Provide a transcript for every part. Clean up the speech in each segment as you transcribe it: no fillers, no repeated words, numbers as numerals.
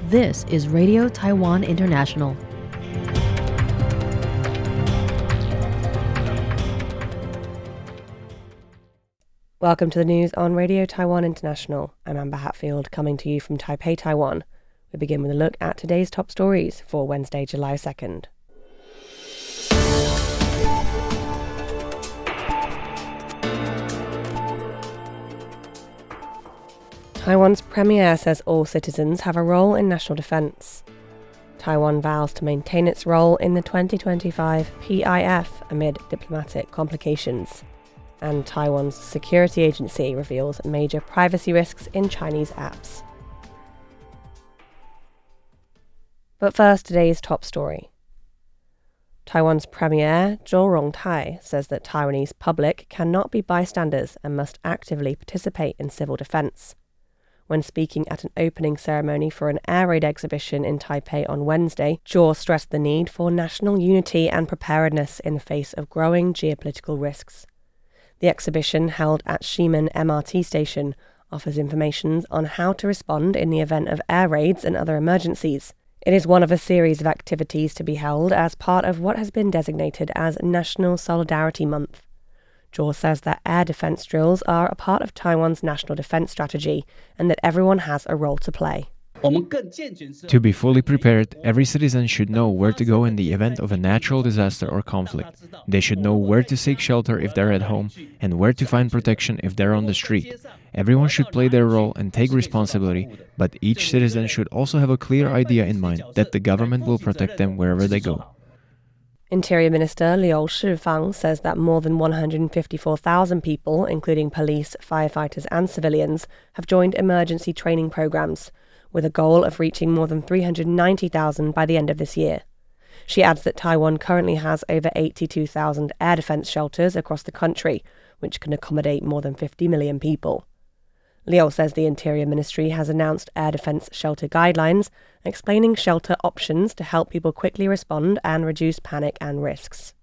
This is Radio Taiwan International. Welcome to the news on Radio Taiwan International. I'm Amber Hatfield, coming to you from Taipei, Taiwan. We begin with a look at today's top stories for Wednesday, July 2nd. Taiwan's premier says all citizens have a role in national defence. Taiwan vows to maintain its role in the 2025 PIF amid diplomatic complications. And Taiwan's security agency reveals major privacy risks in Chinese apps. But first, today's top story. Taiwan's Premier Zhou Rongtai says that Taiwanese public cannot be bystanders and must actively participate in civil defence. When speaking at an opening ceremony for an air raid exhibition in Taipei on Wednesday, Zhou stressed the need for national unity and preparedness in the face of growing geopolitical risks. The exhibition, held at Ximen MRT station, offers information on how to respond in the event of air raids and other emergencies. It is one of a series of activities to be held as part of what has been designated as National Solidarity Month. Zhou says that air defence drills are a part of Taiwan's national defence strategy and that everyone has a role to play. To be fully prepared, every citizen should know where to go in the event of a natural disaster or conflict. They should know where to seek shelter if they're at home and where to find protection if they're on the street. Everyone should play their role and take responsibility, but each citizen should also have a clear idea in mind that the government will protect them wherever they go. Interior Minister Liu Shifang says that more than 154,000 people, including police, firefighters and civilians, have joined emergency training programs, with a goal of reaching more than 390,000 by the end of this year. She adds that Taiwan currently has over 82,000 air defence shelters across the country, which can accommodate more than 50 million people. Liu says the Interior Ministry has announced air defence shelter guidelines, explaining shelter options to help people quickly respond and reduce panic and risks.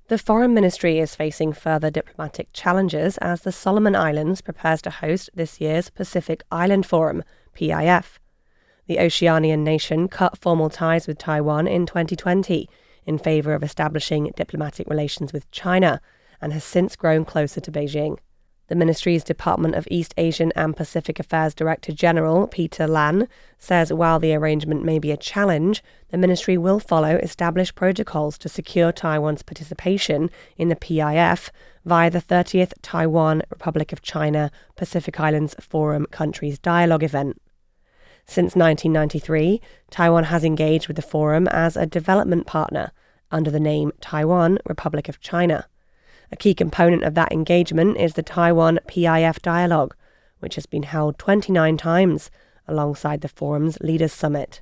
The Foreign Ministry is facing further diplomatic challenges as the Solomon Islands prepares to host this year's Pacific Island Forum, PIF. The Oceanian nation cut formal ties with Taiwan in 2020 in favour of establishing diplomatic relations with China and has since grown closer to Beijing. The ministry's Department of East Asian and Pacific Affairs Director General, Peter Lan, says while the arrangement may be a challenge, the ministry will follow established protocols to secure Taiwan's participation in the PIF via the 30th Taiwan Republic of China Pacific Islands Forum Countries Dialogue event. Since 1993, Taiwan has engaged with the forum as a development partner under the name Taiwan Republic of China. A key component of that engagement is the Taiwan PIF Dialogue, which has been held 29 times alongside the forum's Leaders Summit.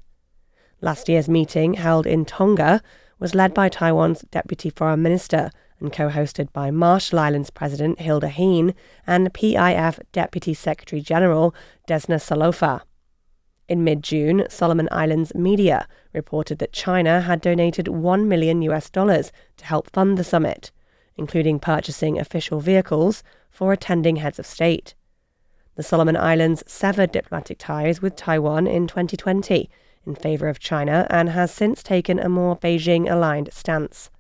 Last year's meeting, held in Tonga, was led by Taiwan's Deputy Foreign Minister and co-hosted by Marshall Islands President Hilda Heen and PIF Deputy Secretary General Desna Salofa. In mid-June, Solomon Islands media reported that China had donated $1 million to help fund the summit, including purchasing official vehicles for attending heads of state. The Solomon Islands severed diplomatic ties with Taiwan in 2020 in favour of China and has since taken a more Beijing-aligned stance.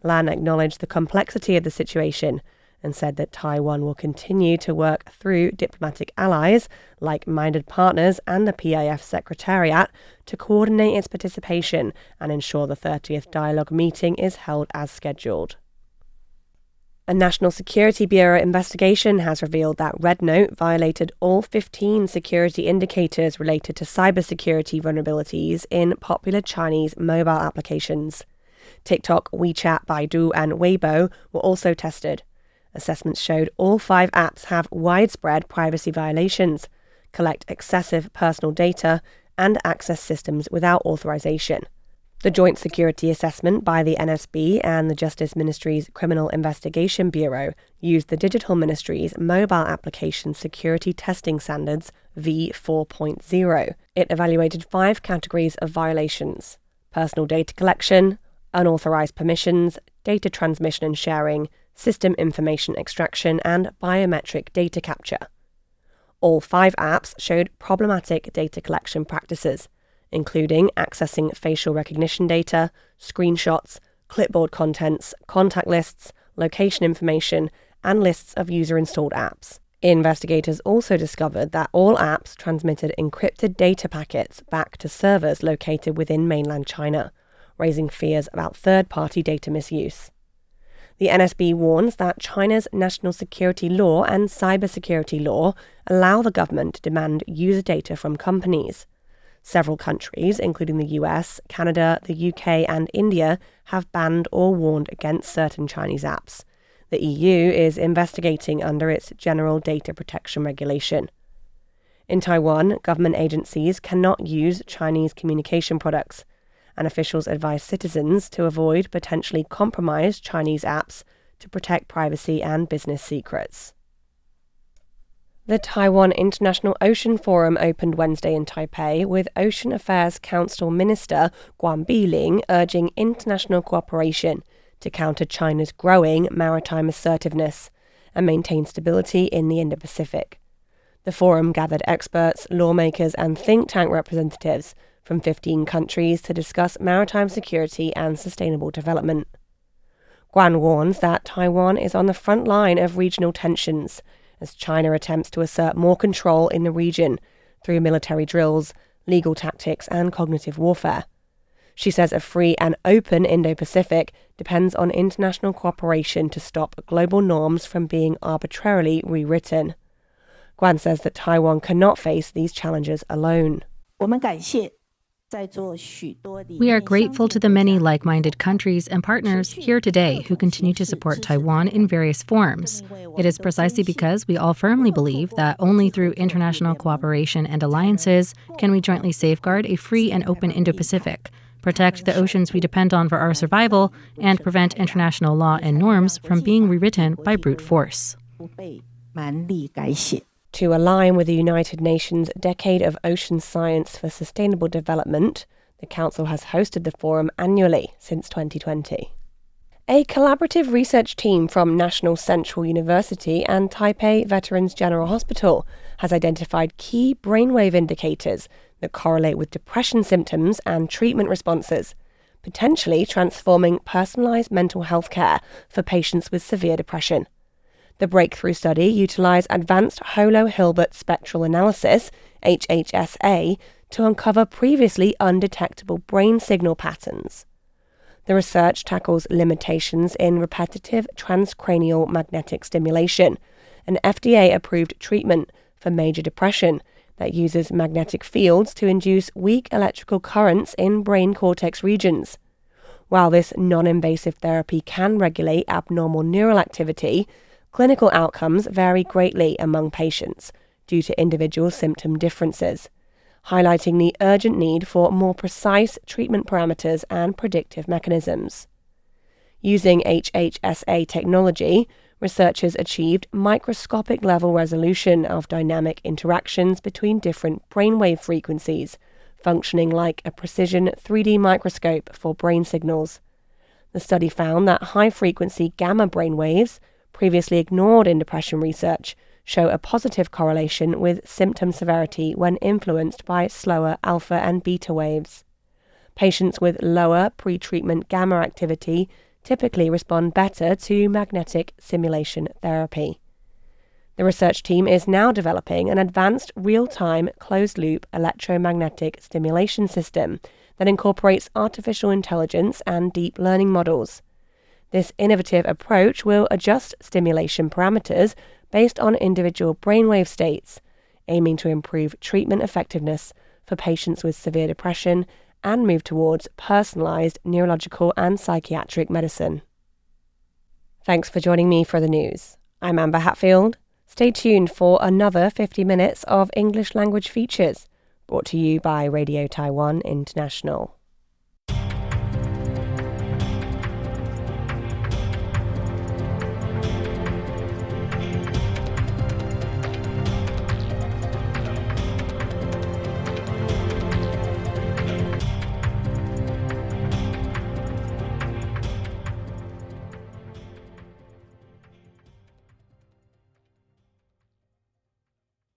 Lan acknowledged the complexity of the situation and said that Taiwan will continue to work through diplomatic allies, like-minded partners and the PIF Secretariat to coordinate its participation and ensure the 30th Dialogue meeting is held as scheduled. A National Security Bureau investigation has revealed that Red Note violated all 15 security indicators related to cybersecurity vulnerabilities in popular Chinese mobile applications. TikTok, WeChat, Baidu and Weibo were also tested. Assessments showed all 5 apps have widespread privacy violations, collect excessive personal data, and access systems without authorization. The joint security assessment by the NSB and the Justice Ministry's Criminal Investigation Bureau used the Digital Ministry's Mobile Application Security Testing Standards V4.0. It evaluated 5 categories of violations: personal data collection, unauthorized permissions, data transmission and sharing, system information extraction, and biometric data capture. All 5 apps showed problematic data collection practices, including accessing facial recognition data, screenshots, clipboard contents, contact lists, location information, and lists of user-installed apps. Investigators also discovered that all apps transmitted encrypted data packets back to servers located within mainland China, raising fears about third-party data misuse. The NSB warns that China's national security law and cybersecurity law allow the government to demand user data from companies. Several countries, including the US, Canada, the UK, and India, have banned or warned against certain Chinese apps. The EU is investigating under its General Data Protection Regulation. In Taiwan, government agencies cannot use Chinese communication products, and officials advise citizens to avoid potentially compromised Chinese apps to protect privacy and business secrets. The Taiwan International Ocean Forum opened Wednesday in Taipei, with Ocean Affairs Council Minister Guan Biling urging international cooperation to counter China's growing maritime assertiveness and maintain stability in the Indo-Pacific. The forum gathered experts, lawmakers, and think tank representatives from 15 countries to discuss maritime security and sustainable development. Guan warns that Taiwan is on the front line of regional tensions as China attempts to assert more control in the region through military drills, legal tactics, and cognitive warfare. She says a free and open Indo-Pacific depends on international cooperation to stop global norms from being arbitrarily rewritten. Guan says that Taiwan cannot face these challenges alone. We are grateful to the many like-minded countries and partners here today who continue to support Taiwan in various forms. It is precisely because we all firmly believe that only through international cooperation and alliances can we jointly safeguard a free and open Indo-Pacific, protect the oceans we depend on for our survival, and prevent international law and norms from being rewritten by brute force. To align with the United Nations Decade of Ocean Science for Sustainable Development, the Council has hosted the forum annually since 2020. A collaborative research team from National Central University and Taipei Veterans General Hospital has identified key brainwave indicators that correlate with depression symptoms and treatment responses, potentially transforming personalized mental health care for patients with severe depression. The breakthrough study utilized advanced Holo-Hilbert spectral analysis, HHSA, to uncover previously undetectable brain signal patterns. The research tackles limitations in repetitive transcranial magnetic stimulation, an FDA-approved treatment for major depression that uses magnetic fields to induce weak electrical currents in brain cortex regions. While this non-invasive therapy can regulate abnormal neural activity, clinical outcomes vary greatly among patients due to individual symptom differences, highlighting the urgent need for more precise treatment parameters and predictive mechanisms. Using HHSA technology, researchers achieved microscopic level resolution of dynamic interactions between different brainwave frequencies, functioning like a precision 3D microscope for brain signals. The study found that high-frequency gamma brainwaves, previously ignored in depression research, show a positive correlation with symptom severity when influenced by slower alpha and beta waves. Patients with lower pre-treatment gamma activity typically respond better to magnetic simulation therapy. The research team is now developing an advanced real-time closed-loop electromagnetic stimulation system that incorporates artificial intelligence and deep learning models. This innovative approach will adjust stimulation parameters based on individual brainwave states, aiming to improve treatment effectiveness for patients with severe depression and move towards personalized neurological and psychiatric medicine. Thanks for joining me for the news. I'm Amber Hatfield. Stay tuned for another 50 minutes of English language features, brought to you by Radio Taiwan International.